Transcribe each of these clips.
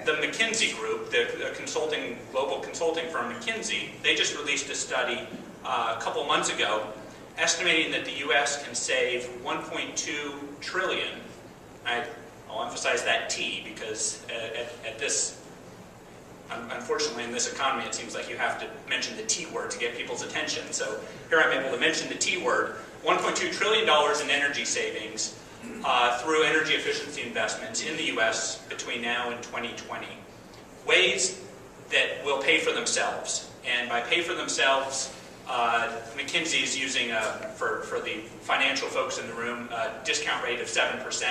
the McKinsey group, the global consulting firm McKinsey, they just released a study a couple months ago estimating that the U.S. can save 1.2 trillion. I'll emphasize that T because at this, unfortunately in this economy, it seems like you have to mention the T word to get people's attention. So here I'm able to mention the T word, $1.2 trillion in energy savings through energy efficiency investments in the U.S. between now and 2020. Ways that will pay for themselves. And by pay for themselves, McKinsey is using, for the financial folks in the room, a discount rate of 7%.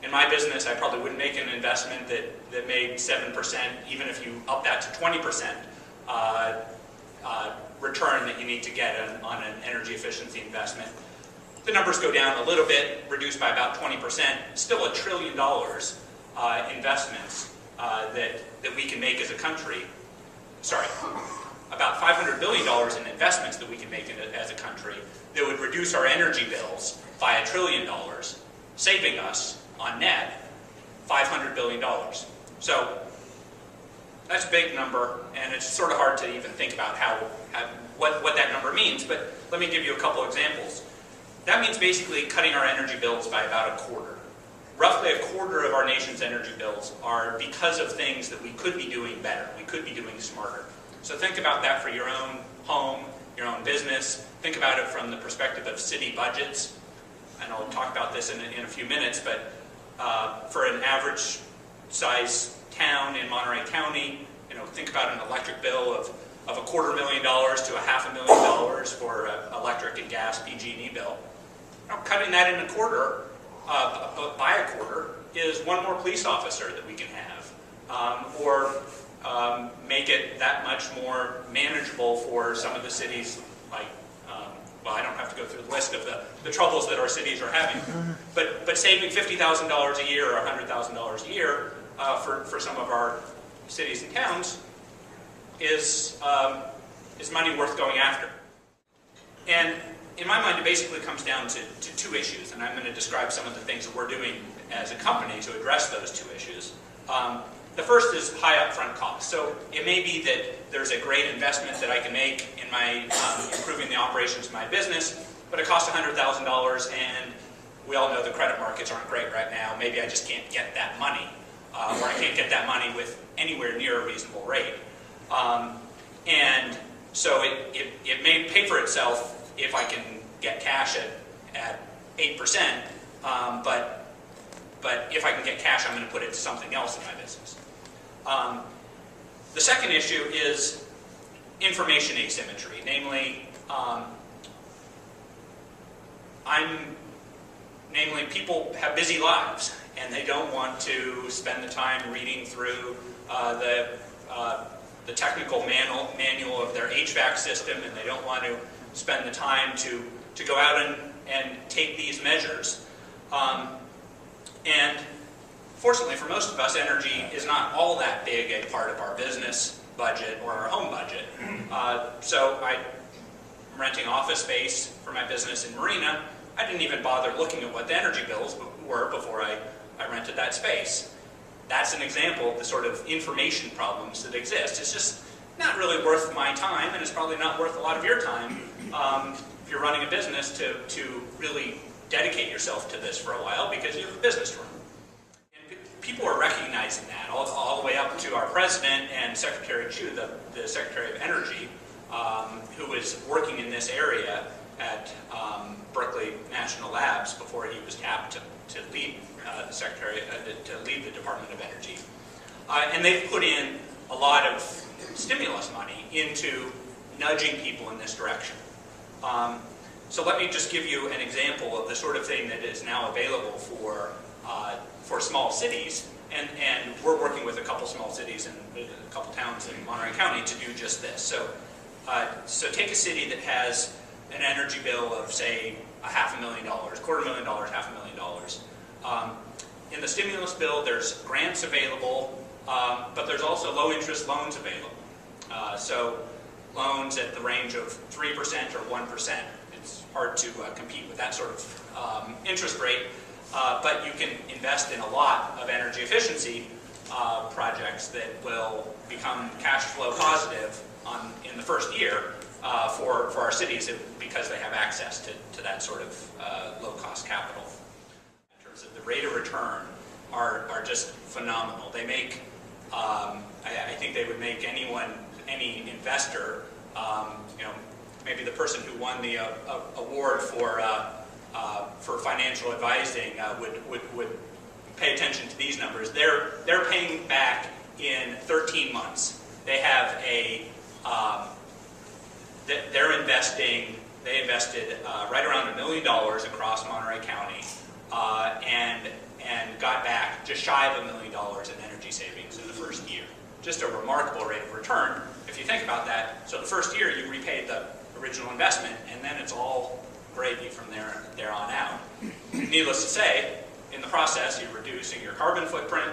In my business, I probably wouldn't make an investment that made 7%, even if you up that to 20% return that you need to get on an energy efficiency investment. The numbers go down a little bit, reduced by about 20%, still $1 trillion investments that we can make as a country. Sorry, about $500 billion in investments that we can make as a country that would reduce our energy bills by $1 trillion, saving us, on net, $500 billion. So that's a big number, and it's sort of hard to even think about what that number means, but let me give you a couple examples. That means basically cutting our energy bills by about a quarter. Roughly a quarter of our nation's energy bills are because of things that we could be doing better, we could be doing smarter. So think about that for your own home, your own business. Think about it from the perspective of city budgets. And I'll talk about this in a few minutes, but for an average size town in Monterey County, think about an electric bill of $250,000 to $500,000 for electric and gas PG&E bill. Cutting that in a quarter, by a quarter, is one more police officer that we can have, or make it that much more manageable for some of the cities, like, well, I don't have to go through the list of the troubles that our cities are having, but saving $50,000 a year or $100,000 a year for some of our cities and towns is money worth going after. And in my mind, it basically comes down to two issues, and I'm going to describe some of the things that we're doing as a company to address those two issues. The first is high upfront costs. So it may be that there's a great investment that I can make in my improving the operations of my business, but it costs $100,000, and we all know the credit markets aren't great right now. Maybe I just can't get that money, or I can't get that money with anywhere near a reasonable rate. And so it may pay for itself if I can get cash at 8%, but if I can get cash, I'm going to put it to something else in my business. The second issue is information asymmetry, namely, people have busy lives, and they don't want to spend the time reading through the technical manual of their HVAC system, and they don't want to spend the time to go out and take these measures. And fortunately for most of us, energy is not all that big a part of our business budget or our home budget. So I'm renting office space for my business in Marina. I didn't even bother looking at what the energy bills were before I rented that space. That's an example of the sort of information problems that exist. It's just not really worth my time, and it's probably not worth a lot of your time if you're running a business to really dedicate yourself to this for a while because you have a business to run. And people are recognizing that, all the way up to our president and Secretary Chu, the Secretary of Energy, who was working in this area at Berkeley National Labs before he was tapped to lead to lead the Department of Energy. And they've put in a lot of stimulus money into nudging people in this direction. So let me just give you an example of the sort of thing that is now available for small cities, and we're working with a couple small cities and a couple towns in Monterey County to do just this. So take a city that has an energy bill of, say, $500,000, $250,000, $500,000. In the stimulus bill, there's grants available, but there's also low-interest loans available. So loans at the range of 3% or 1%. It's hard to compete with that sort of interest rate, but you can invest in a lot of energy efficiency projects that will become cash flow positive in the first year for our cities because they have access to that sort of low-cost capital. In terms of the rate of return are just phenomenal. They make, I think they would make any investor, maybe the person who won the award for financial advising would pay attention to these numbers. They're paying back in 13 months. They have they invested right around $1 million across Monterey County and got back just shy of $1 million in energy savings in the first year. Just a remarkable rate of return. If you think about that, so the first year you repaid the original investment, and then it's all gravy from there on out. Needless to say, in the process, you're reducing your carbon footprint,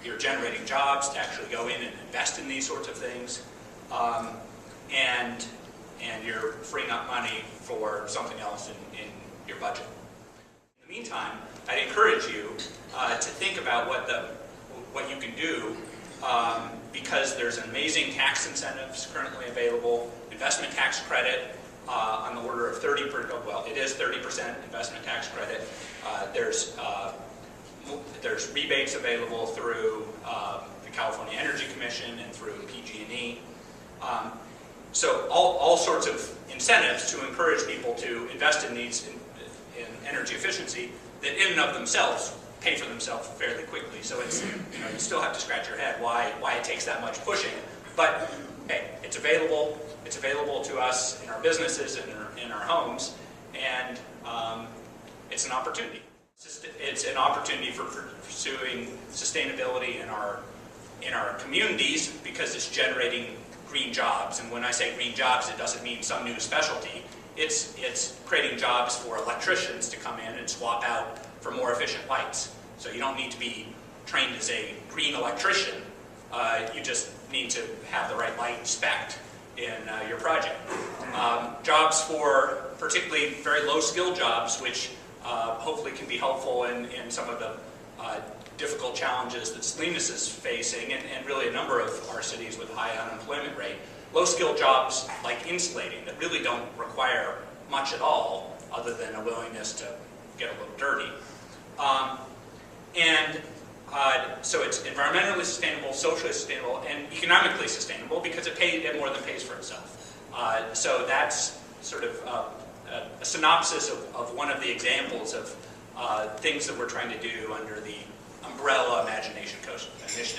you're generating jobs to actually go in and invest in these sorts of things, and you're freeing up money for something else in your budget. In the meantime, I'd encourage you to think about what you can do, because there's amazing tax incentives currently available. Investment tax credit on the order of 30%. Well, it is 30% investment tax credit. There's rebates available through the California Energy Commission and through PG&E. So all sorts of incentives to encourage people to invest in these in energy efficiency that in and of themselves pay for themselves fairly quickly. So it's, you still have to scratch your head why it takes that much pushing. But hey, it's available. It's available to us in our businesses and in our homes, and it's an opportunity. It's an opportunity for pursuing sustainability in our communities because it's generating green jobs. And when I say green jobs, it doesn't mean some new specialty. It's creating jobs for electricians to come in and swap out for more efficient lights. So you don't need to be trained as a green electrician. You just need to have the right light spec'd in your project. Jobs for particularly very low-skilled jobs, which hopefully can be helpful in some of the difficult challenges that Salinas is facing, and really a number of our cities with high unemployment rate. Low-skilled jobs like insulating that really don't require much at all other than a willingness to get a little dirty. So it's environmentally sustainable, socially sustainable, and economically sustainable because it more than pays for itself. So that's sort of a synopsis of one of the examples of things that we're trying to do under the umbrella Imagination Coast initiative.